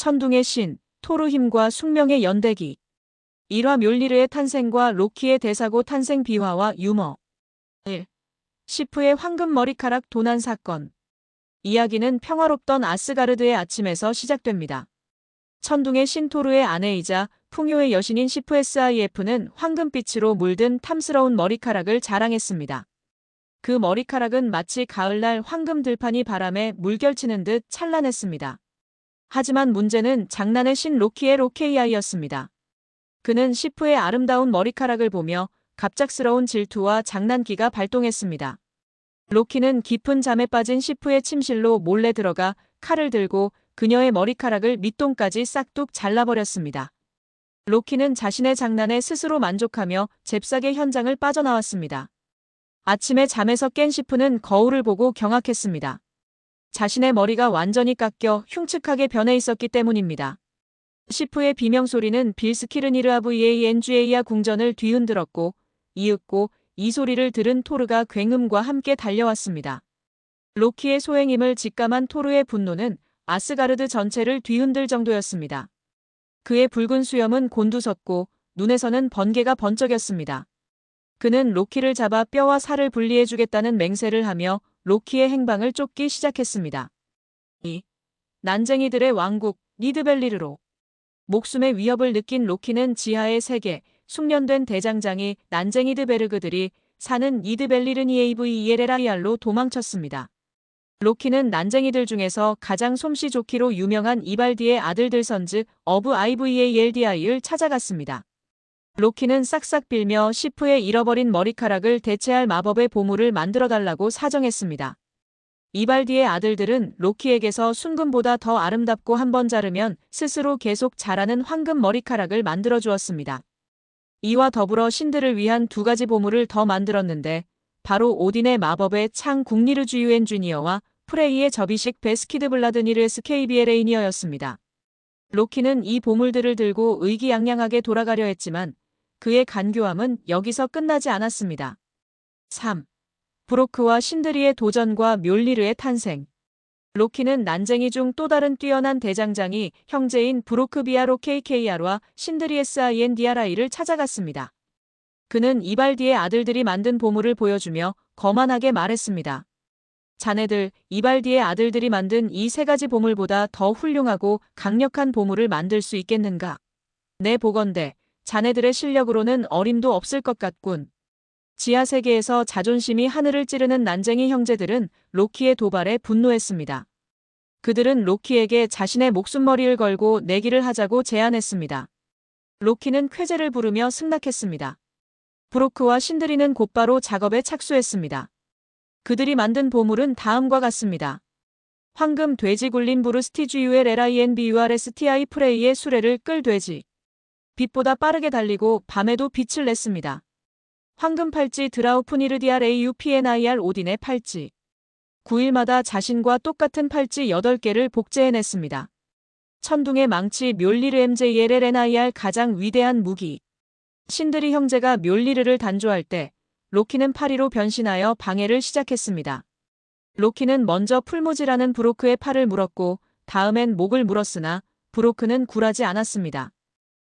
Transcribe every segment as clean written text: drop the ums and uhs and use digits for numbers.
천둥의 신, 토르 힘과 숙명의 연대기. 1화 묠리르의 탄생과 로키의 대사고 탄생 비화와 유머. 1. 시프의 황금 머리카락 도난 사건. 이야기는 평화롭던 아스가르드의 아침에서 시작됩니다. 천둥의 신 토르의 아내이자 풍요의 여신인 시프 SIF는 황금빛으로 물든 탐스러운 머리카락을 자랑했습니다. 그 머리카락은 마치 가을날 황금 들판이 바람에 물결치는 듯 찬란했습니다. 하지만 문제는 장난의 신 로키의 로케이아이였습니다. 그는 시프의 아름다운 머리카락을 보며 갑작스러운 질투와 장난기가 발동했습니다. 로키는 깊은 잠에 빠진 시프의 침실로 몰래 들어가 칼을 들고 그녀의 머리카락을 밑동까지 싹둑 잘라버렸습니다. 로키는 자신의 장난에 스스로 만족하며 잽싸게 현장을 빠져나왔습니다. 아침에 잠에서 깬 시프는 거울을 보고 경악했습니다. 자신의 머리가 완전히 깎여 흉측하게 변해 있었기 때문입니다. 시프의 비명소리는 빌스키르니르아 VANGA야 궁전을 뒤흔들었고 이윽고 이 소리를 들은 토르가 굉음과 함께 달려왔습니다. 로키의 소행임을 직감한 토르의 분노는 아스가르드 전체를 뒤흔들 정도였습니다. 그의 붉은 수염은 곤두섰고 눈에서는 번개가 번쩍였습니다. 그는 로키를 잡아 뼈와 살을 분리해주겠다는 맹세를 하며 로키의 행방을 쫓기 시작했습니다. 2. 난쟁이들의 왕국 니드벨리르로. 목숨의 위협을 느낀 로키는 지하의 세계, 숙련된 대장장이 난쟁이드베르그들이 사는 니드벨리르니에이브이엘에라이알로 도망쳤습니다. 로키는 난쟁이들 중에서 가장 솜씨 좋기로 유명한 이발디의 아들들 선즈 어브 IVALDI를 찾아갔습니다. 로키는 싹싹 빌며 시프의 잃어버린 머리카락을 대체할 마법의 보물을 만들어달라고 사정했습니다. 이발디의 아들들은 로키에게서 순금보다 더 아름답고 한 번 자르면 스스로 계속 자라는 황금 머리카락을 만들어 주었습니다. 이와 더불어 신들을 위한 두 가지 보물을 더 만들었는데 바로 오딘의 마법의 창 국리르주유엔 주니어와 프레이의 접이식 베스키드 블라드니르 스케이비에레이니어였습니다. 로키는 이 보물들을 들고 의기양양하게 돌아가려 했지만 그의 간교함은 여기서 끝나지 않았습니다. 3. 브로크와 신드리의 도전과 묠리르의 탄생. 로키는 난쟁이 중 또 다른 뛰어난 대장장이 형제인 브로크 비아로 KKR와 신드리 SINDRI를 찾아갔습니다. 그는 이발디의 아들들이 만든 보물을 보여주며 거만하게 말했습니다. 자네들, 이발디의 아들들이 만든 이 세 가지 보물보다 더 훌륭하고 강력한 보물을 만들 수 있겠는가? 내 보건대, 자네들의 실력으로는 어림도 없을 것 같군. 지하세계에서 자존심이 하늘을 찌르는 난쟁이 형제들은 로키의 도발에 분노했습니다. 그들은 로키에게 자신의 목숨머리를 걸고 내기를 하자고 제안했습니다. 로키는 쾌재를 부르며 승낙했습니다. 브로크와 신드리는 곧바로 작업에 착수했습니다. 그들이 만든 보물은 다음과 같습니다. 황금 돼지 굴린 브루스티주유엘 LINBURSTI 프레이의 수레를 끌 돼지. 빛보다 빠르게 달리고 밤에도 빛을 냈습니다. 황금 팔찌 드라우프니르디알 AUPNIR 오딘의 팔찌. 9일마다 자신과 똑같은 팔찌 8개를 복제해냈습니다. 천둥의 망치 묠리르 MJLLNIR 가장 위대한 무기. 신드리 형제가 묠리르를 단조할 때 로키는 파리로 변신하여 방해를 시작했습니다. 로키는 먼저 풀무지라는 브로크의 팔을 물었고 다음엔 목을 물었으나 브로크는 굴하지 않았습니다.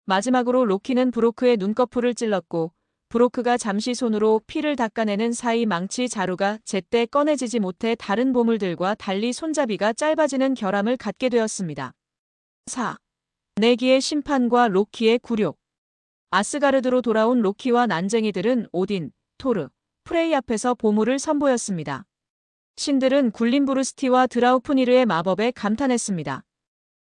마지막으로 로키는 브로크의 눈꺼풀을 찔렀고 브로크가 잠시 손으로 피를 닦아내는 사이 망치 자루가 제때 꺼내지지 못해 다른 보물들과 달리 손잡이가 짧아지는 결함을 갖게 되었습니다. 4. 내기의 심판과 로키의 굴욕. 아스가르드로 돌아온 로키와 난쟁이들은 오딘, 토르, 프레이 앞에서 보물을 선보였습니다. 신들은 굴린 브루스티와 드라우프니르의 마법에 감탄했습니다.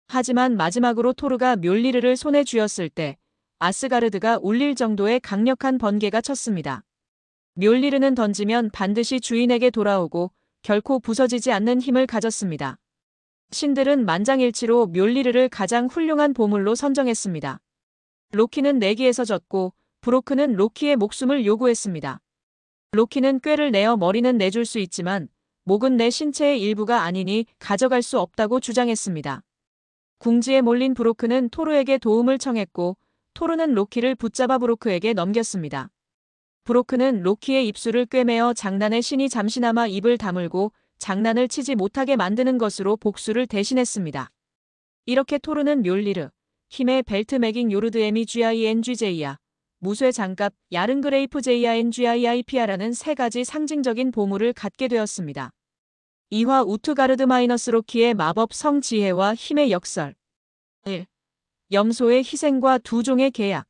하지만 마지막으로 토르가 묠리르를 손에 쥐었을 때 아스가르드가 울릴 정도의 강력한 번개가 쳤습니다. 묠리르는 던지면 반드시 주인에게 돌아오고 결코 부서지지 않는 힘을 가졌습니다. 신들은 만장일치로 묠리르를 가장 훌륭한 보물로 선정했습니다. 로키는 내기에서 졌고 브로크는 로키의 목숨을 요구했습니다. 로키는 꾀를 내어 머리는 내줄 수 있지만 목은 내 신체의 일부가 아니니 가져갈 수 없다고 주장했습니다. 궁지에 몰린 브로크는 토르에게 도움을 청했고 토르는 로키를 붙잡아 브로크에게 넘겼습니다. 브로크는 로키의 입술을 꿰매어 장난의 신이 잠시나마 입을 다물고 장난을 치지 못하게 만드는 것으로 복수를 대신했습니다. 이렇게 토르는 묠리르, 힘의 벨트 매깅 요르드에미 GINGJ야, 무쇠 장갑 야른그레이프 JINGIIPR라는 세 가지 상징적인 보물을 갖게 되었습니다. 2화 우트가르드 마이너스 로키의 마법 성 지혜와 힘의 역설. 1. 염소의 희생과 두 종의 계약.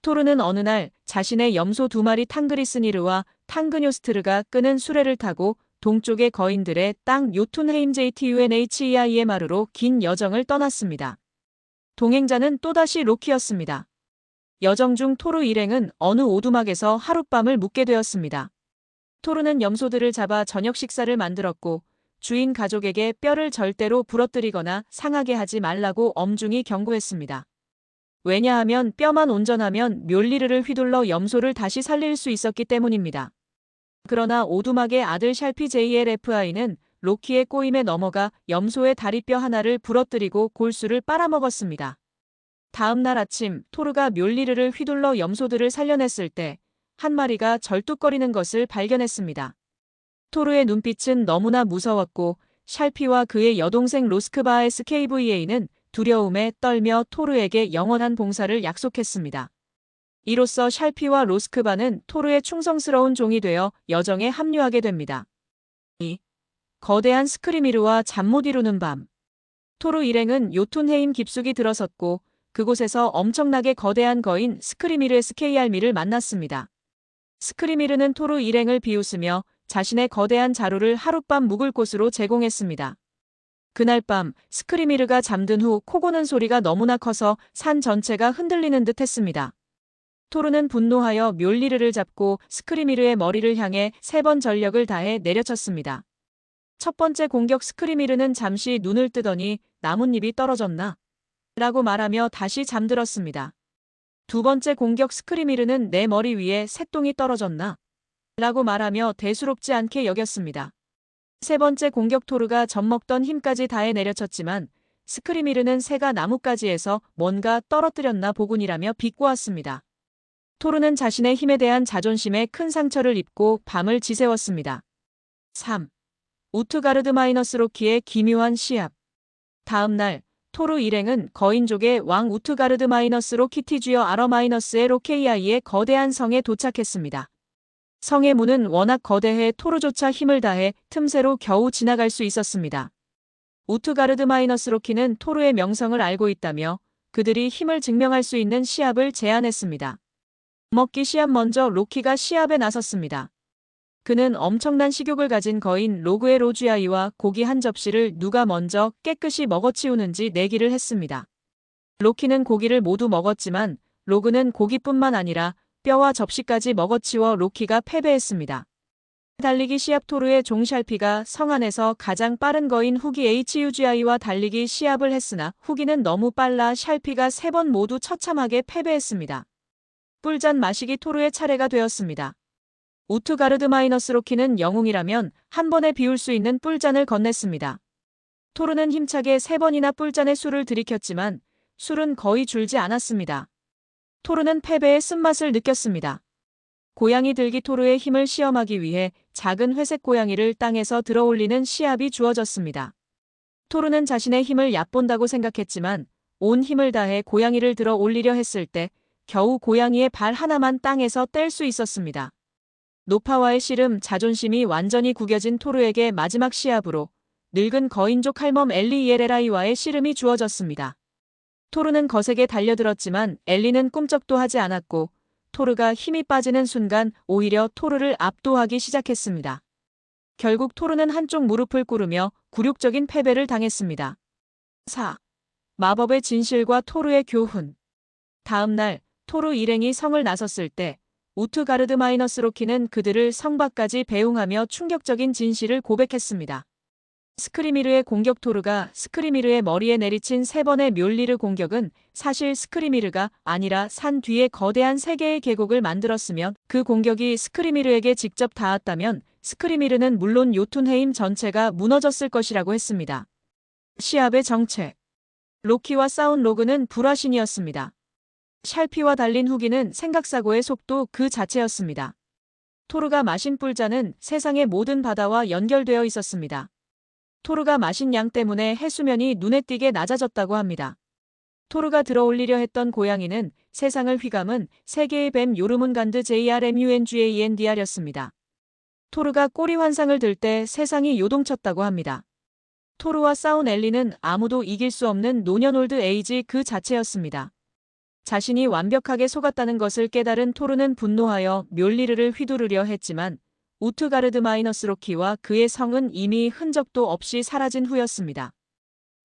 토르는 어느 날 자신의 염소 두 마리 탕그리스니르와 탕그뇨스트르가 끄는 수레를 타고 동쪽의 거인들의 땅 요툰헤임 JTUNHEIMR로 긴 여정을 떠났습니다. 동행자는 또다시 로키였습니다. 여정 중 토르 일행은 어느 오두막에서 하룻밤을 묵게 되었습니다. 토르는 염소들을 잡아 저녁 식사를 만들었고 주인 가족에게 뼈를 절대로 부러뜨리거나 상하게 하지 말라고 엄중히 경고했습니다. 왜냐하면 뼈만 온전하면 묠리르를 휘둘러 염소를 다시 살릴 수 있었기 때문입니다. 그러나 오두막의 아들 샬피 JLFI는 로키의 꼬임에 넘어가 염소의 다리뼈 하나를 부러뜨리고 골수를 빨아먹었습니다. 다음 날 아침 토르가 묠리르를 휘둘러 염소들을 살려냈을 때 한 마리가 절뚝거리는 것을 발견했습니다. 토르의 눈빛은 너무나 무서웠고 샬피와 그의 여동생 로스크바 SKVA는 두려움에 떨며 토르에게 영원한 봉사를 약속했습니다. 이로써 샬피와 로스크바는 토르의 충성스러운 종이 되어 여정에 합류하게 됩니다. 2. 거대한 스크리미르와 잠 못 이루는 밤. 토르 일행은 요툰헤임 깊숙이 들어섰고 그곳에서 엄청나게 거대한 거인 스크리미르 SKR미를 만났습니다. 스크리미르는 토르 일행을 비웃으며 자신의 거대한 자루를 하룻밤 묵을 곳으로 제공했습니다. 그날 밤 스크리미르가 잠든 후 코 고는 소리가 너무나 커서 산 전체가 흔들리는 듯 했습니다. 토르는 분노하여 묠리르를 잡고 스크리미르의 머리를 향해 3번 전력을 다해 내려쳤습니다. 첫 번째 공격 스크리미르는 잠시 눈을 뜨더니 나뭇잎이 떨어졌나? 라고 말하며 다시 잠들었습니다. 두 번째 공격 스크리미르는 내 머리 위에 새똥이 떨어졌나? 라고 말하며 대수롭지 않게 여겼습니다. 세 번째 공격 토르가 젖먹던 힘까지 다해 내려쳤지만 스크리미르는 새가 나뭇가지에서 뭔가 떨어뜨렸나 보군이라며 비꼬았습니다. 토르는 자신의 힘에 대한 자존심에 큰 상처를 입고 밤을 지새웠습니다. 3. 우트가르드 마이너스 로키의 기묘한 시합. 다음 날 토르 일행은 거인족의 왕 우트가르드 마이너스 로키티주여 아러 마이너스의 로케이아이의 거대한 성에 도착했습니다. 성의 문은 워낙 거대해 토르조차 힘을 다해 틈새로 겨우 지나갈 수 있었습니다. 우트가르드 마이너스 로키는 토르의 명성을 알고 있다며 그들이 힘을 증명할 수 있는 시합을 제안했습니다. 먹기 시합. 먼저 로키가 시합에 나섰습니다. 그는 엄청난 식욕을 가진 거인 로그의 로쥐아이와 고기 한 접시를 누가 먼저 깨끗이 먹어치우는지 내기를 했습니다. 로키는 고기를 모두 먹었지만 로그는 고기뿐만 아니라 뼈와 접시까지 먹어치워 로키가 패배했습니다. 달리기 시합. 토르의 종 샬피가 성 안에서 가장 빠른 거인 후기 HUGI와 달리기 시합을 했으나 후기는 너무 빨라 샬피가 3번 모두 처참하게 패배했습니다. 꿀잔 마시기. 토르의 차례가 되었습니다. 우트가르드 마이너스 로키는 영웅이라면 한 번에 비울 수 있는 뿔잔을 건넸습니다. 토르는 힘차게 3번이나 뿔잔의 술을 들이켰지만 술은 거의 줄지 않았습니다. 토르는 패배의 쓴맛을 느꼈습니다. 고양이 들기. 토르의 힘을 시험하기 위해 작은 회색 고양이를 땅에서 들어올리는 시합이 주어졌습니다. 토르는 자신의 힘을 얕본다고 생각했지만 온 힘을 다해 고양이를 들어 올리려 했을 때 겨우 고양이의 발 하나만 땅에서 뗄 수 있었습니다. 노파와의 씨름. 자존심이 완전히 구겨진 토르에게 마지막 시합으로 늙은 거인족 할멈 엘리 이에레라이와의 씨름이 주어졌습니다. 토르는 거세게 달려들었지만 엘리는 꿈쩍도 하지 않았고 토르가 힘이 빠지는 순간 오히려 토르를 압도하기 시작했습니다. 결국 토르는 한쪽 무릎을 꿇으며 굴욕적인 패배를 당했습니다. 4. 마법의 진실과 토르의 교훈. 다음 날 토르 일행이 성을 나섰을 때 우트가르드 마이너스 로키는 그들을 성 밖까지 배웅하며 충격적인 진실을 고백했습니다. 스크리미르의 공격. 토르가 스크리미르의 머리에 내리친 3번의 묠리르 공격은 사실 스크리미르가 아니라 산 뒤에 거대한 3개의 계곡을 만들었으며 그 공격이 스크리미르에게 직접 닿았다면 스크리미르는 물론 요툰헤임 전체가 무너졌을 것이라고 했습니다. 시합의 정체. 로키와 싸운 로그는 불화신이었습니다. 샬피와 달린 후기는 생각사고의 속도 그 자체였습니다. 토르가 마신 뿔잔은 세상의 모든 바다와 연결되어 있었습니다. 토르가 마신 양 때문에 해수면이 눈에 띄게 낮아졌다고 합니다. 토르가 들어올리려 했던 고양이는 세상을 휘감은 세계의 뱀 요르문간드 JRMUNGANDR였습니다. 토르가 꼬리 환상을 들 때 세상이 요동쳤다고 합니다. 토르와 싸운 엘리는 아무도 이길 수 없는 노년올드 에이지 그 자체였습니다. 자신이 완벽하게 속았다는 것을 깨달은 토르는 분노하여 묠리르를 휘두르려 했지만 우트가르드 마이너스 로키와 그의 성은 이미 흔적도 없이 사라진 후였습니다.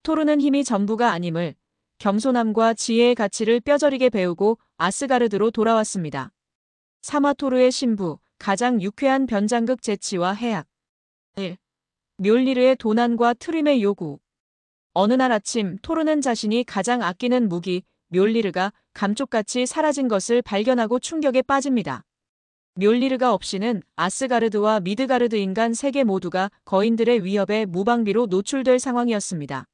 토르는 힘이 전부가 아님을, 겸손함과 지혜의 가치를 뼈저리게 배우고 아스가르드로 돌아왔습니다. 사마토르의 신부, 가장 유쾌한 변장극 재치와 해악. 1. 묠리르의 도난과 트림의 요구. 어느 날 아침 토르는 자신이 가장 아끼는 무기, 묠리르가 감쪽같이 사라진 것을 발견하고 충격에 빠집니다. 묠리르가 없이는 아스가르드와 미드가르드 인간 세계 모두가 거인들의 위협에 무방비로 노출될 상황이었습니다.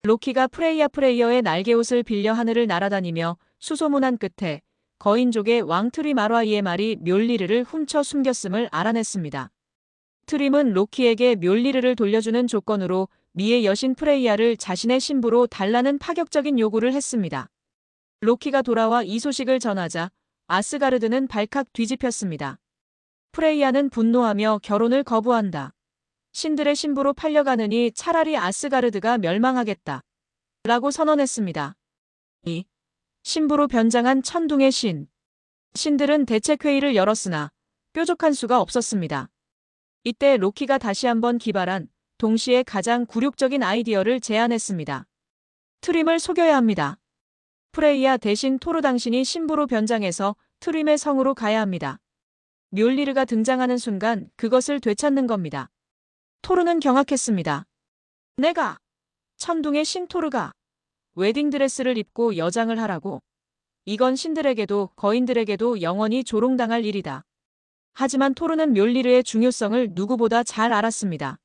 로키가 프레이어의 날개옷을 빌려 하늘을 날아다니며 수소문한 끝에 거인족의 왕 트림 아라이의 말이 묠리르를 훔쳐 숨겼음을 알아냈습니다. 트림은 로키에게 묠리르를 돌려주는 조건으로 미의 여신 프레이야를 자신의 신부로 달라는 파격적인 요구를 했습니다. 로키가 돌아와 이 소식을 전하자 아스가르드는 발칵 뒤집혔습니다. 프레이야는 분노하며 결혼을 거부한다. 신들의 신부로 팔려가느니 차라리 아스가르드가 멸망하겠다. 라고 선언했습니다. 2. 신부로 변장한 천둥의 신. 신들은 대책회의를 열었으나 뾰족한 수가 없었습니다. 이때 로키가 다시 한번 기발한 동시에 가장 굴욕적인 아이디어를 제안했습니다. 트림을 속여야 합니다. 프레이야 대신 토르 당신이 신부로 변장해서 트림의 성으로 가야 합니다. 묠리르가 등장하는 순간 그것을 되찾는 겁니다. 토르는 경악했습니다. 내가 천둥의 신 토르가 웨딩드레스를 입고 여장을 하라고? 이건 신들에게도 거인들에게도 영원히 조롱당할 일이다. 하지만 토르는 묠리르의 중요성을 누구보다 잘 알았습니다.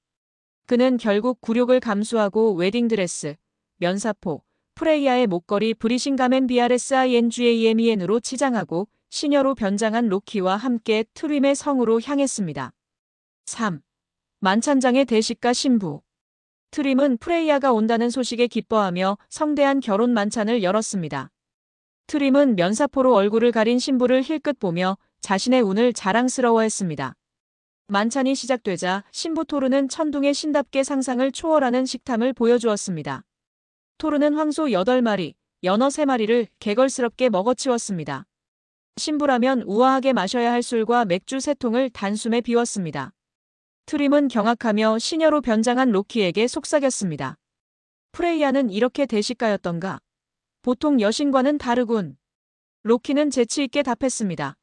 그는 결국 굴욕을 감수하고 웨딩드레스, 면사포, 프레이야의 목걸이 브리싱 가멘 BRSINGAMEN으로 치장하고 시녀로 변장한 로키와 함께 트림의 성으로 향했습니다. 3. 만찬장의 대식가 신부. 트림은 프레이야가 온다는 소식에 기뻐하며 성대한 결혼 만찬을 열었습니다. 트림은 면사포로 얼굴을 가린 신부를 힐끗 보며 자신의 운을 자랑스러워했습니다. 만찬이 시작되자 신부 토르는 천둥의 신답게 상상을 초월하는 식탐을 보여주었습니다. 토르는 황소 8마리, 연어 3마리를 개걸스럽게 먹어치웠습니다. 신부라면 우아하게 마셔야 할 술과 맥주 3통을 단숨에 비웠습니다. 트림은 경악하며 시녀로 변장한 로키에게 속삭였습니다. 프레이야는 이렇게 대식가였던가? 보통 여신과는 다르군. 로키는 재치있게 답했습니다.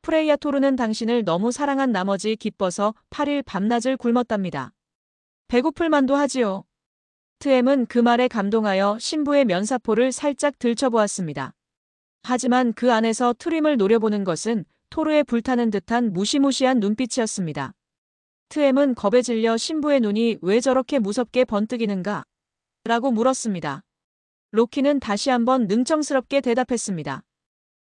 프레이야 토르는 당신을 너무 사랑한 나머지 기뻐서 8일 밤낮을 굶었답니다. 배고플 만도 하지요. 트엠은 그 말에 감동하여 신부의 면사포를 살짝 들춰보았습니다. 하지만 그 안에서 트림을 노려보는 것은 토르의 불타는 듯한 무시무시한 눈빛이었습니다. 트엠은 겁에 질려 신부의 눈이 왜 저렇게 무섭게 번뜩이는가? 라고 물었습니다. 로키는 다시 한번 능청스럽게 대답했습니다.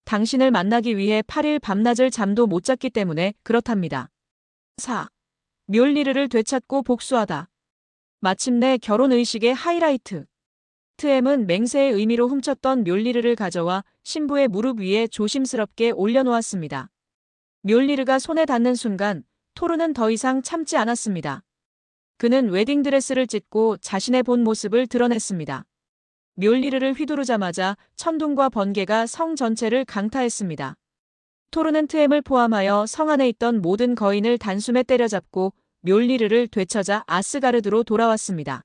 당신을 만나기 위해 8일 밤낮을 잠도 못 잤기 때문에 그렇답니다. 4. 묠리르를 되찾고 복수하다. 마침내 결혼의식의 하이라이트. 트엠은 맹세의 의미로 훔쳤던 묠리르를 가져와 신부의 무릎 위에 조심스럽게 올려놓았습니다. 묠리르가 손에 닿는 순간 토르는 더 이상 참지 않았습니다. 그는 웨딩드레스를 찢고 자신의 본 모습을 드러냈습니다. 묠리르를 휘두르자마자 천둥과 번개가 성 전체를 강타했습니다. 토르는 트엠을 포함하여 성 안에 있던 모든 거인을 단숨에 때려잡고 묠리르를 되찾아 아스가르드로 돌아왔습니다.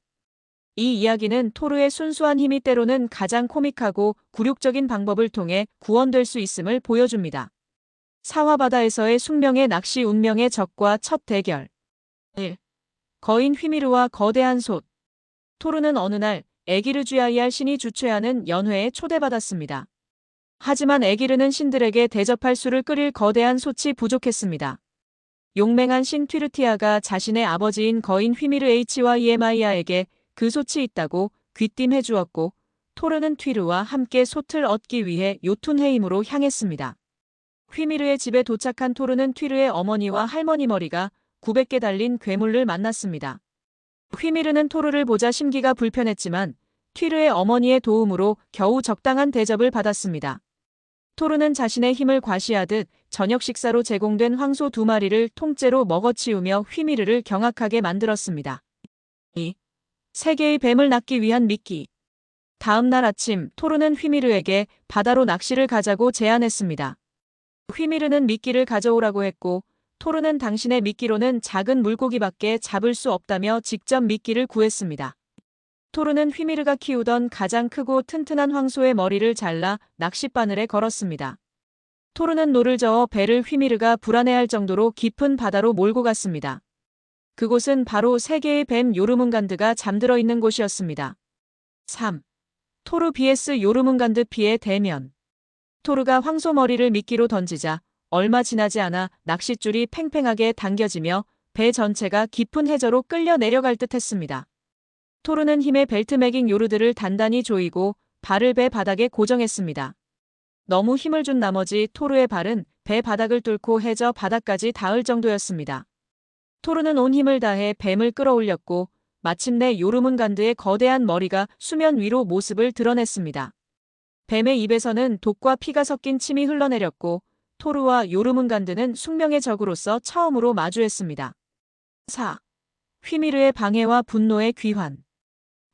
이 이야기는 토르의 순수한 힘이 때로는 가장 코믹하고 굴욕적인 방법을 통해 구원될 수 있음을 보여줍니다. 사화바다에서의 숙명의 낚시 운명의 적과 첫 대결. 1. 거인 휘미르와 거대한 솥. 토르는 어느 날 에기르쥐아이알 신이 주최하는 연회에 초대받았습니다. 하지만 에기르는 신들에게 대접할 술을 끓일 거대한 솥이 부족했습니다. 용맹한 신 튀르티아가 자신의 아버지인 거인 휘미르 H와 이에마이아에게 그 솥이 있다고 귀띔해 주었고 토르는 튀르와 함께 솥을 얻기 위해 요툰헤임으로 향했습니다. 휘미르의 집에 도착한 토르는 튀르의 어머니와 할머니 머리가 900개 달린 괴물을 만났습니다. 휘미르는 토르를 보자 심기가 불편했지만 튀르의 어머니의 도움으로 겨우 적당한 대접을 받았습니다. 토르는 자신의 힘을 과시하듯 저녁 식사로 제공된 황소 2마리를 통째로 먹어치우며 휘미르를 경악하게 만들었습니다. 2. 세계의 뱀을 낚기 위한 미끼. 다음 날 아침 토르는 휘미르에게 바다로 낚시를 가자고 제안했습니다. 휘미르는 미끼를 가져오라고 했고 토르는 당신의 미끼로는 작은 물고기밖에 잡을 수 없다며 직접 미끼를 구했습니다. 토르는 휘미르가 키우던 가장 크고 튼튼한 황소의 머리를 잘라 낚싯바늘에 걸었습니다. 토르는 노를 저어 배를 휘미르가 불안해할 정도로 깊은 바다로 몰고 갔습니다. 그곳은 바로 세계의 뱀 요르문간드가 잠들어 있는 곳이었습니다. 3. 토르 vs 요르문간드 피의 대면. 토르가 황소 머리를 미끼로 던지자 얼마 지나지 않아 낚싯줄이 팽팽하게 당겨지며 배 전체가 깊은 해저로 끌려 내려갈 듯 했습니다. 토르는 힘에 벨트맥인 요르드를 단단히 조이고 발을 배 바닥에 고정했습니다. 너무 힘을 준 나머지 토르의 발은 배 바닥을 뚫고 해저 바닥까지 닿을 정도였습니다. 토르는 온 힘을 다해 뱀을 끌어올렸고 마침내 요르문간드의 거대한 머리가 수면 위로 모습을 드러냈습니다. 뱀의 입에서는 독과 피가 섞인 침이 흘러내렸고 토르와 요르문간드는 숙명의 적으로서 처음으로 마주했습니다. 4. 휘미르의 방해와 분노의 귀환.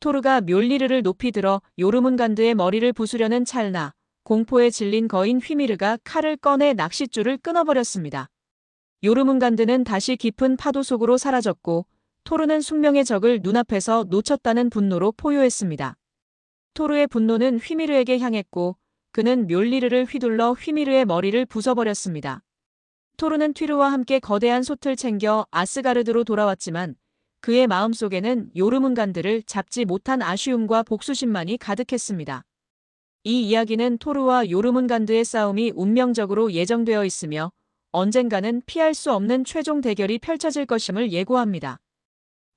토르가 묠리르를 높이 들어 요르문간드의 머리를 부수려는 찰나 공포에 질린 거인 휘미르가 칼을 꺼내 낚싯줄을 끊어버렸습니다. 요르문간드는 다시 깊은 파도 속으로 사라졌고 토르는 숙명의 적을 눈앞에서 놓쳤다는 분노로 포효했습니다. 토르의 분노는 휘미르에게 향했고 그는 묠리르를 휘둘러 휘미르의 머리를 부숴버렸습니다. 토르는 튀르와 함께 거대한 솥을 챙겨 아스가르드로 돌아왔지만 그의 마음속에는 요르문간드를 잡지 못한 아쉬움과 복수심만이 가득했습니다. 이 이야기는 토르와 요르문간드의 싸움이 운명적으로 예정되어 있으며 언젠가는 피할 수 없는 최종 대결이 펼쳐질 것임을 예고합니다.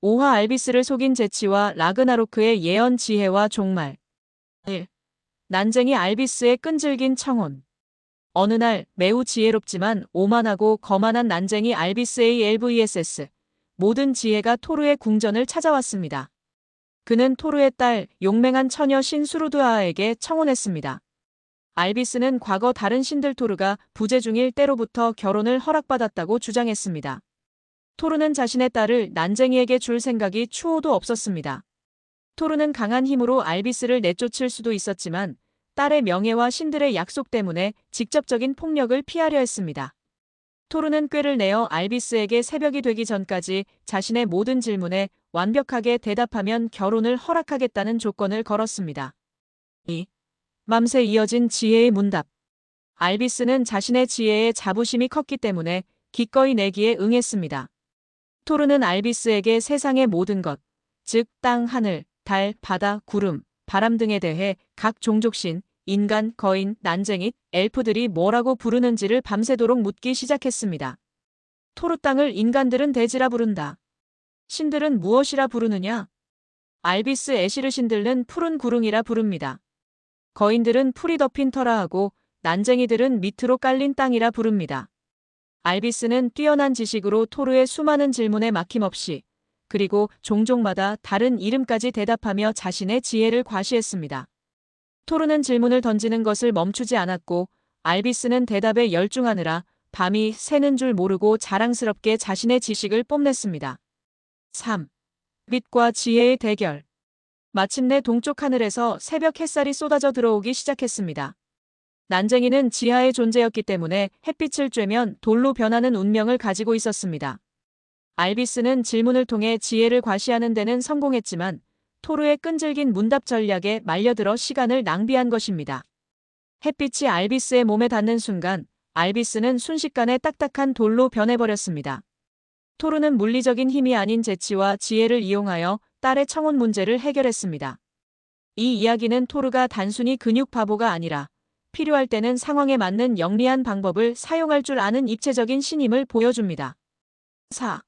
5화 알비스를 속인 재치와 라그나로크의 예언 지혜와 종말. 1. 난쟁이 알비스의 끈질긴 청혼. 어느 날 매우 지혜롭지만 오만하고 거만한 난쟁이 알비스의 LVSS 모든 지혜가 토르의 궁전을 찾아왔습니다. 그는 토르의 딸 용맹한 처녀 신수루드아에게 청혼했습니다. 알비스는 과거 다른 신들 토르가 부재 중일 때로부터 결혼을 허락받았다고 주장했습니다. 토르는 자신의 딸을 난쟁이에게 줄 생각이 추호도 없었습니다. 토르는 강한 힘으로 알비스를 내쫓을 수도 있었지만 딸의 명예와 신들의 약속 때문에 직접적인 폭력을 피하려 했습니다. 토르는 꾀를 내어 알비스에게 새벽이 되기 전까지 자신의 모든 질문에 완벽하게 대답하면 결혼을 허락하겠다는 조건을 걸었습니다. 2. 맘새 이어진 지혜의 문답. 알비스는 자신의 지혜에 자부심이 컸기 때문에 기꺼이 내기에 응했습니다. 토르는 알비스에게 세상의 모든 것, 즉 땅, 하늘, 달, 바다, 구름, 바람 등에 대해 각 종족신, 인간, 거인, 난쟁이, 엘프들이 뭐라고 부르는지를 밤새도록 묻기 시작했습니다. 토르 땅을 인간들은 대지라 부른다. 신들은 무엇이라 부르느냐? 알비스 에시르 신들은 푸른 구릉이라 부릅니다. 거인들은 풀이 덮인 터라 하고 난쟁이들은 밑으로 깔린 땅이라 부릅니다. 알비스는 뛰어난 지식으로 토르의 수많은 질문에 막힘없이 그리고 종족마다 다른 이름까지 대답하며 자신의 지혜를 과시했습니다. 토르는 질문을 던지는 것을 멈추지 않았고 알비스는 대답에 열중하느라 밤이 새는 줄 모르고 자랑스럽게 자신의 지식을 뽐냈습니다. 3. 빛과 지혜의 대결. 마침내 동쪽 하늘에서 새벽 햇살이 쏟아져 들어오기 시작했습니다. 난쟁이는 지하의 존재였기 때문에 햇빛을 쬐면 돌로 변하는 운명을 가지고 있었습니다. 알비스는 질문을 통해 지혜를 과시하는 데는 성공했지만 토르의 끈질긴 문답 전략에 말려들어 시간을 낭비한 것입니다. 햇빛이 알비스의 몸에 닿는 순간 알비스는 순식간에 딱딱한 돌로 변해버렸습니다. 토르는 물리적인 힘이 아닌 재치와 지혜를 이용하여 딸의 청혼 문제를 해결했습니다. 이 이야기는 토르가 단순히 근육 바보가 아니라 필요할 때는 상황에 맞는 영리한 방법을 사용할 줄 아는 입체적인 신임을 보여줍니다. 4.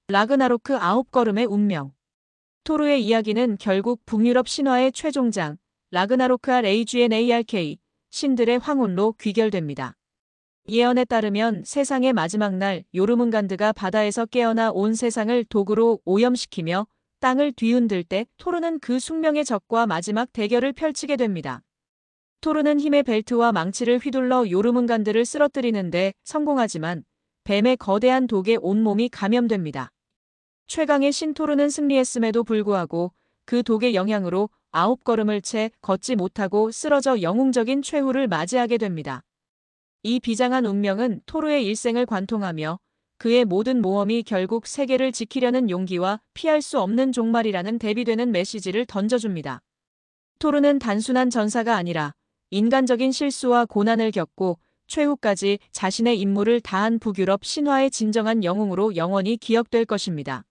라그나로크 9걸음의 운명. 토르의 이야기는 결국 북유럽 신화의 최종장 라그나로크 RAGNARK 신들의 황혼로 귀결됩니다. 예언에 따르면 세상의 마지막 날 요르문간드가 바다에서 깨어나 온 세상을 독으로 오염시키며 땅을 뒤흔들 때 토르는 그 숙명의 적과 마지막 대결을 펼치게 됩니다. 토르는 힘의 벨트와 망치를 휘둘러 요르문간들을 쓰러뜨리는데 성공하지만 뱀의 거대한 독에 온몸이 감염됩니다. 최강의 신토르는 승리했음에도 불구하고 그 독의 영향으로 9걸음을 채 걷지 못하고 쓰러져 영웅적인 최후를 맞이하게 됩니다. 이 비장한 운명은 토르의 일생을 관통하며 그의 모든 모험이 결국 세계를 지키려는 용기와 피할 수 없는 종말이라는 대비되는 메시지를 던져줍니다. 토르는 단순한 전사가 아니라 인간적인 실수와 고난을 겪고 최후까지 자신의 임무를 다한 북유럽 신화의 진정한 영웅으로 영원히 기억될 것입니다.